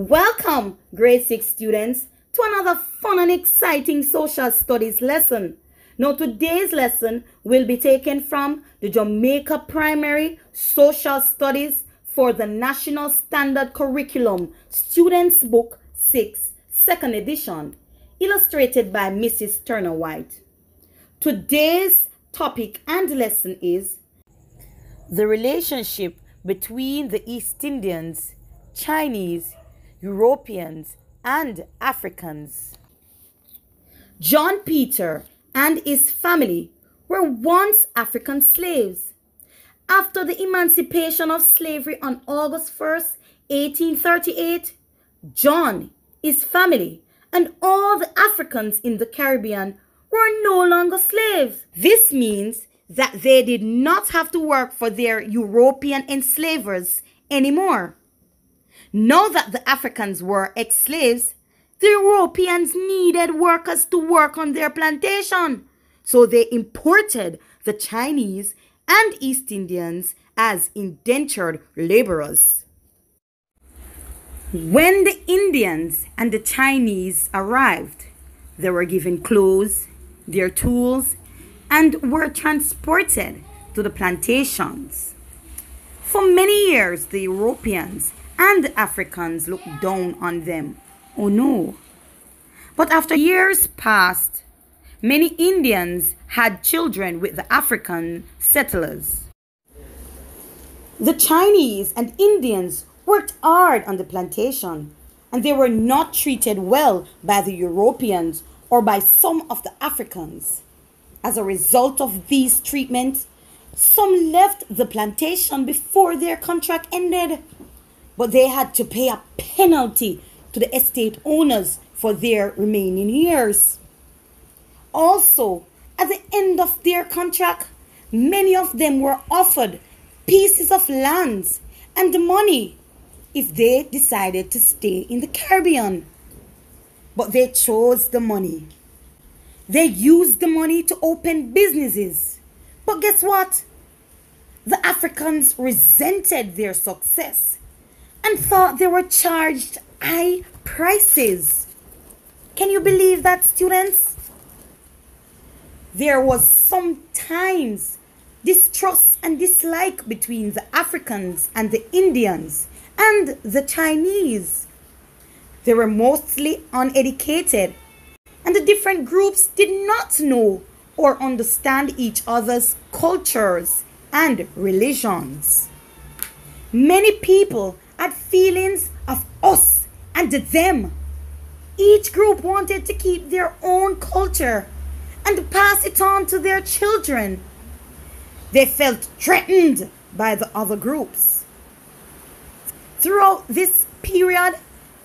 Welcome, grade 6 students, to another fun and exciting social studies lesson. Now, today's lesson will be taken from the Jamaica Primary Social Studies for the National Standard Curriculum Students Book 6, 2nd edition, illustrated by Mrs. Turner-Whyte. Today's topic and lesson is the relationship between the East Indians, Chinese, Europeans, and Africans. John Peter and his family were once African slaves. After the emancipation of slavery on August 1st, 1838, John, his family, and all the Africans in the Caribbean were no longer slaves. This means that they did not have to work for their European enslavers anymore. Now that the Africans were ex-slaves, the Europeans needed workers to work on their plantation, so they imported the Chinese and East Indians as indentured laborers. When the Indians and the Chinese arrived, they were given clothes, their tools, and were transported to the plantations. For many years, the Europeans and the Africans looked down on them. Oh no. But after years passed, many Indians had children with the African settlers. The Chinese and Indians worked hard on the plantation, and they were not treated well by the Europeans or by some of the Africans. As a result of these treatments, some left the plantation before their contract ended, but they had to pay a penalty to the estate owners for their remaining years. Also, at the end of their contract, many of them were offered pieces of lands and money if they decided to stay in the Caribbean. But they chose the money. They used the money to open businesses. But guess what? The Africans resented their success and thought they were charged high prices. Can you believe that, students? There was sometimes distrust and dislike between the Africans and the Indians and the Chinese. They were mostly uneducated, and the different groups did not know or understand each other's cultures and religions. Many people had feelings of us and them. Each group wanted to keep their own culture and pass it on to their children. They felt threatened by the other groups. Throughout this period,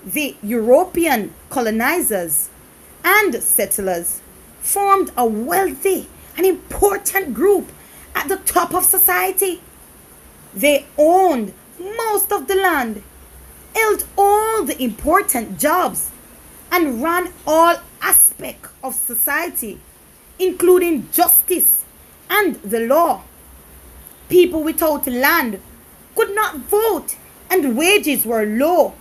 the European colonizers and settlers formed a wealthy and important group at the top of society. They owned most of the land, held all the important jobs, and ran all aspects of society, including justice and the law. People without land could not vote, and wages were low.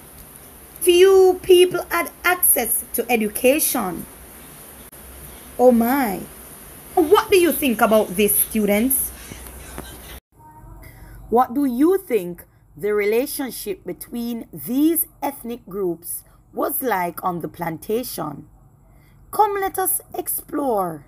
Few people had access to education. Oh my. What do you think about this, students? What do you think the relationship between these ethnic groups was like on the plantation? Come, let us explore.